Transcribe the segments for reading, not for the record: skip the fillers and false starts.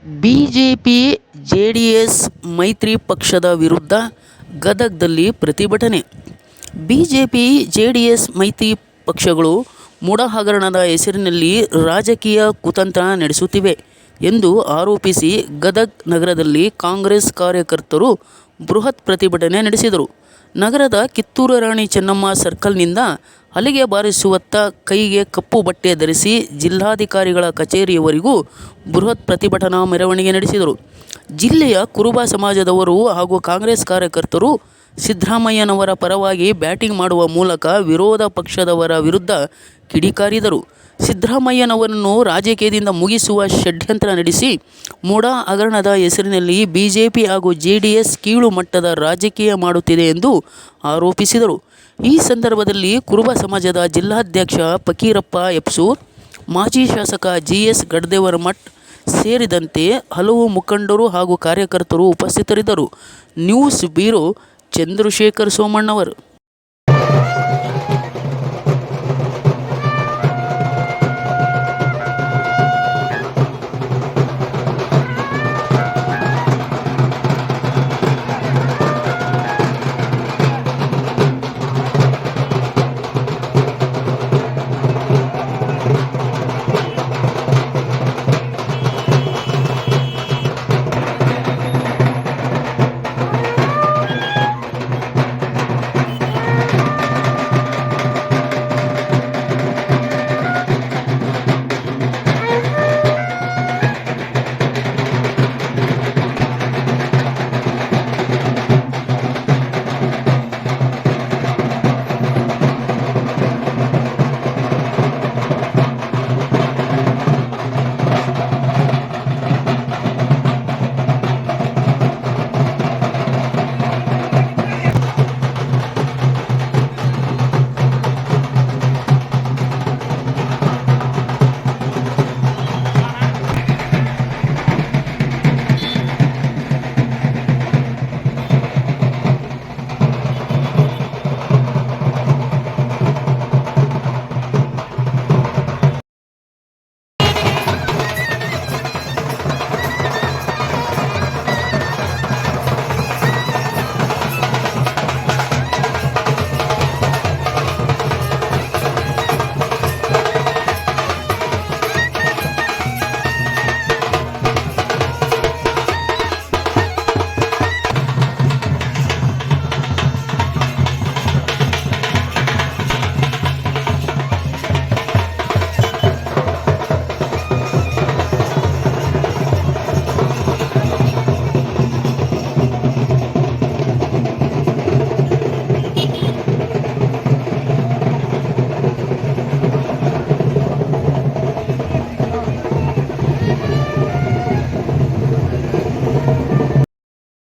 BJP JDS ಮೈತ್ರಿ ಪಕ್ಷದ ವಿರುದ್ಧ ಗದಗದಲ್ಲಿ ಪ್ರತಿಭಟನೆ. ಬಿಜೆಪಿ ಜೆಡಿಎಸ್ ಮೈತ್ರಿ ಪಕ್ಷಗಳು ಮೂಡ ಹಗರಣದ ಹೆಸರಿನಲ್ಲಿ ರಾಜಕೀಯ ಕುತಂತ್ರ ನಡೆಸುತ್ತಿವೆ ಎಂದು ಆರೋಪಿಸಿ ಗದಗ ನಗರದಲ್ಲಿ ಕಾಂಗ್ರೆಸ್ ಕಾರ್ಯಕರ್ತರು ಬೃಹತ್ ಪ್ರತಿಭಟನೆ ನಡೆಸಿದರು. ನಗರದ ಕಿತ್ತೂರು ರಾಣಿ ಚೆನ್ನಮ್ಮ ಸರ್ಕಲ್ನಿಂದ ಹಲಿಗೆ ಬಾರಿಸುವತ್ತ ಕೈಗೆ ಕಪ್ಪು ಬಟ್ಟೆ ಧರಿಸಿ ಜಿಲ್ಲಾಧಿಕಾರಿಗಳ ಕಚೇರಿಯವರೆಗೂ ಬೃಹತ್ ಪ್ರತಿಭಟನಾ ಮೆರವಣಿಗೆ ನಡೆಸಿದರು. ಜಿಲ್ಲೆಯ ಕುರುಬ ಸಮಾಜದವರು ಹಾಗೂ ಕಾಂಗ್ರೆಸ್ ಕಾರ್ಯಕರ್ತರು ಸಿದ್ದರಾಮಯ್ಯನವರ ಪರವಾಗಿ ಬ್ಯಾಟಿಂಗ್ ಮಾಡುವ ಮೂಲಕ ವಿರೋಧ ಪಕ್ಷದವರ ವಿರುದ್ಧ ಕಿಡಿಕಾರಿದರು. ಸಿದ್ದರಾಮಯ್ಯನವರನ್ನು ರಾಜಕೀಯದಿಂದ ಮುಗಿಸುವ ಷಡ್ಯಂತ್ರ ನಡೆಸಿ ಮೂಡ ಹಗರಣದ ಹೆಸರಿನಲ್ಲಿ ಬಿಜೆಪಿ ಹಾಗೂ ಜೆಡಿಎಸ್ ಕೀಳು ಮಟ್ಟದ ರಾಜಕೀಯ ಮಾಡುತ್ತಿದೆ ಎಂದು ಆರೋಪಿಸಿದರು. ಈ ಸಂದರ್ಭದಲ್ಲಿ ಕುರುಬ ಸಮಾಜದ ಜಿಲ್ಲಾಧ್ಯಕ್ಷ ಫಕೀರಪ್ಪ ಎಪ್ಸೂರ್, ಮಾಜಿ ಶಾಸಕ ಜಿಎಸ್ ಗಡ್ದೇವರಮಠ ಸೇರಿದಂತೆ ಹಲವು ಮುಖಂಡರು ಹಾಗೂ ಕಾರ್ಯಕರ್ತರು ಉಪಸ್ಥಿತರಿದ್ದರು. ನ್ಯೂಸ್ ಬ್ಯೂರೋ, ಚಂದ್ರಶೇಖರ್ ಸೋಮಣ್ಣವರು.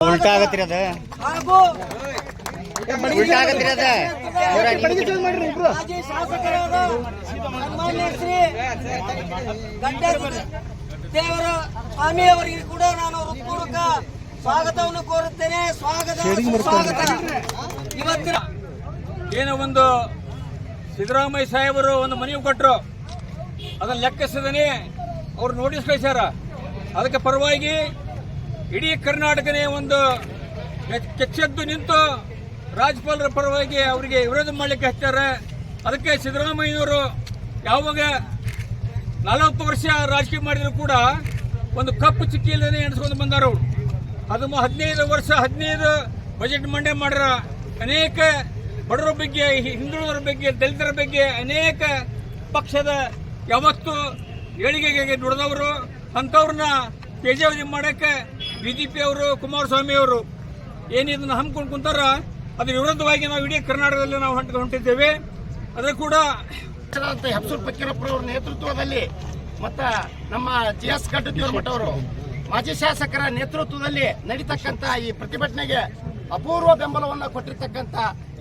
ಉಲ್ಟಾ ಆಗತ್ರಿ ಅದ ಉಲ್ಟಾ ಆಗತ್ರಿ ಅದ ಮಾಜಿ ಶಾಸಕರಾದ ಸನ್ಮಾನ್ಯ ಶ್ರೀ ಗಡ್ಡೇವರ ಸ್ವಾಮಿ ಅವರಿಗೆ ಕೂಡ ನಾನು ಹೃತ್ಪೂರ್ವಕ ಸ್ವಾಗತವನ್ನು ಕೋರುತ್ತೇನೆ. ಸ್ವಾಗತ. ಇವತ್ತಿನ ಏನೋ ಒಂದು ಸಿದ್ದರಾಮಯ್ಯ ಸಾಹೇಬರು ಒಂದು ಮನವಿ ಕೊಟ್ಟರು, ಅದನ್ನು ಲೆಕ್ಕಿಸದೇ ಅವ್ರು ನೋಟಿಸ್ ಕಳಿಸ್ಯಾರ. ಅದಕ್ಕೆ ಪರವಾಗಿ ಇಡೀ ಕರ್ನಾಟಕನೇ ಒಂದು ಕೆಚ್ಚೆದ್ದು ನಿಂತು ರಾಜ್ಯಪಾಲರ ಪರವಾಗಿ ಅವರಿಗೆ ವಿರೋಧ ಮಾಡಲಿಕ್ಕೆ ಹಚ್ಚಾರೆ. ಅದಕ್ಕೆ ಸಿದ್ದರಾಮಯ್ಯನವರು ಯಾವಾಗ 40 ವರ್ಷ ರಾಜಕೀಯ ಮಾಡಿದ್ರು ಕೂಡ ಒಂದು ಕಪ್ಪು ಚುಕ್ಕಿ ಇಲ್ಲದೆ ಎಣಿಸ್ಕೊಂಡು ಬಂದಾರ. ಅವರು ಅದು 15 ವರ್ಷ 15 ಬಜೆಟ್ ಮಂಡನೆ ಮಾಡ್ಯಾರ. ಅನೇಕ ಬಡವರ ಬಗ್ಗೆ, ಹಿಂದುಳಿದರ ಬಗ್ಗೆ, ದಲಿತರ ಬಗ್ಗೆ ಅನೇಕ ಪಕ್ಷದ ಯಾವತ್ತು ಏಳಿಗೆಗೆ ದುಡಿದವರು ಅಂಥವ್ರನ್ನ ತೇಜಾವಧಿ ಮಾಡಕ್ಕೆ ಬಿಜೆಪಿ ಅವರು, ಕುಮಾರಸ್ವಾಮಿ ಅವರು ಏನಿದನ್ನು ಹಮ್ಮಿಕೊಂಡು ಕುಂತಾರ, ಅದ್ರ ವಿರುದ್ಧವಾಗಿ ನಾವು ಇಡೀ ಕರ್ನಾಟಕದಲ್ಲಿ ನಾವು ಹೊಂಟಿದ್ದೇವೆ. ಅದ್ರ ಕೂಡ ಎಪ್ಸೂರ್ ಫಕೀರಪ್ಪರವರ ನೇತೃತ್ವದಲ್ಲಿ ಮತ್ತು ನಮ್ಮ ಜಿಎಸ್ ಗಡ್ಡೇವರಮಠ ಅವರು ಮಾಜಿ ಶಾಸಕರ ನೇತೃತ್ವದಲ್ಲಿ ನಡೀತಕ್ಕಂಥ ಈ ಪ್ರತಿಭಟನೆಗೆ ಅಪೂರ್ವ ಬೆಂಬಲವನ್ನು ಕೊಟ್ಟಿರ್ತಕ್ಕಂಥ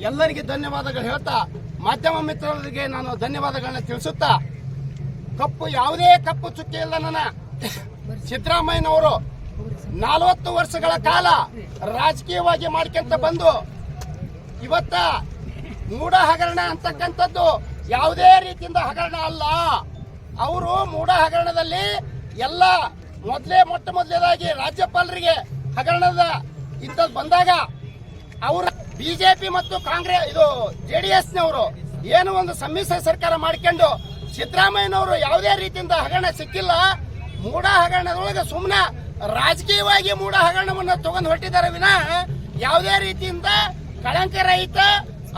ಎಲ್ಲರಿಗೆ ಧನ್ಯವಾದಗಳು ಹೇಳ್ತಾ, ಮಾಧ್ಯಮ ಮಿತ್ರರಿಗೆ ನಾನು ಧನ್ಯವಾದಗಳನ್ನ ತಿಳಿಸುತ್ತಾ, ಯಾವುದೇ ಕಪ್ಪು ಚುಕ್ಕೆ ಇಲ್ಲ ನನ್ನ ಸಿದ್ದರಾಮಯ್ಯನವರು 40 ವರ್ಷಗಳ ಕಾಲ ರಾಜಕೀಯವಾಗಿ ಮಾಡ್ಕೊಂತ ಬಂದು ಇವತ್ತ ಮೂಡ ಹಗರಣ ಅಂತಕ್ಕಂಥದ್ದು ಯಾವುದೇ ರೀತಿಯಿಂದ ಹಗರಣ ಅಲ್ಲ. ಅವರು ಮೂಡ ಹಗರಣದಲ್ಲಿ ಎಲ್ಲ ಮೊಟ್ಟ ಮೊದಲೇದಾಗಿ ರಾಜ್ಯಪಾಲರಿಗೆ ಹಗರಣದ ಇಂಥದ್ದು ಬಂದಾಗ ಅವರ ಬಿಜೆಪಿ ಮತ್ತು ಕಾಂಗ್ರೆಸ್ ಇದು ಜೆಡಿಎಸ್ನವರು ಏನು ಒಂದು ಸಮ್ಮಿಶ್ರ ಸರ್ಕಾರ ಮಾಡ್ಕೊಂಡು ಸಿದ್ದರಾಮಯ್ಯನವರು ಯಾವುದೇ ರೀತಿಯಿಂದ ಹಗರಣ ಸಿಕ್ಕಿಲ್ಲ. ಮೂಢ ಹಗರಣದೊಳಗೆ ಸುಮ್ಮನೆ ರಾಜಕೀಯವಾಗಿ ಮೂಢ ಹಗರಣವನ್ನು ತಗೊಂಡು ಹೊರಟಿದ್ದಾರೆ ವಿನ ಯಾವುದೇ ರೀತಿಯಿಂದ ಕಳಂಕ ರಹಿತ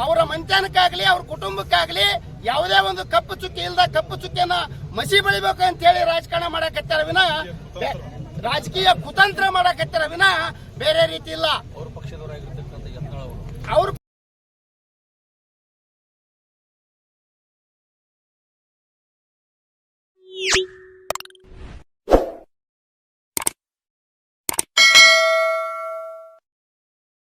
ಅವರ ಮಂಚಾನಕ್ಕಾಗ್ಲಿ ಅವ್ರ ಕುಟುಂಬಕ್ಕಾಗ್ಲಿ ಯಾವುದೇ ಒಂದು ಕಪ್ಪು ಚುಕ್ಕಿ ಇಲ್ಲದ ಕಪ್ಪು ಚುಕ್ಕಿಯನ್ನ ಮಸಿ ಬೆಳಿಬೇಕು ಅಂತ ಹೇಳಿ ರಾಜಕಾರಣ ಮಾಡಕತ್ತಾರ ವಿನ ರಾಜಕೀಯ ಕುತಂತ್ರ ಮಾಡಕತ್ತಾರ ವಿನ ಬೇರೆ ರೀತಿ ಇಲ್ಲ.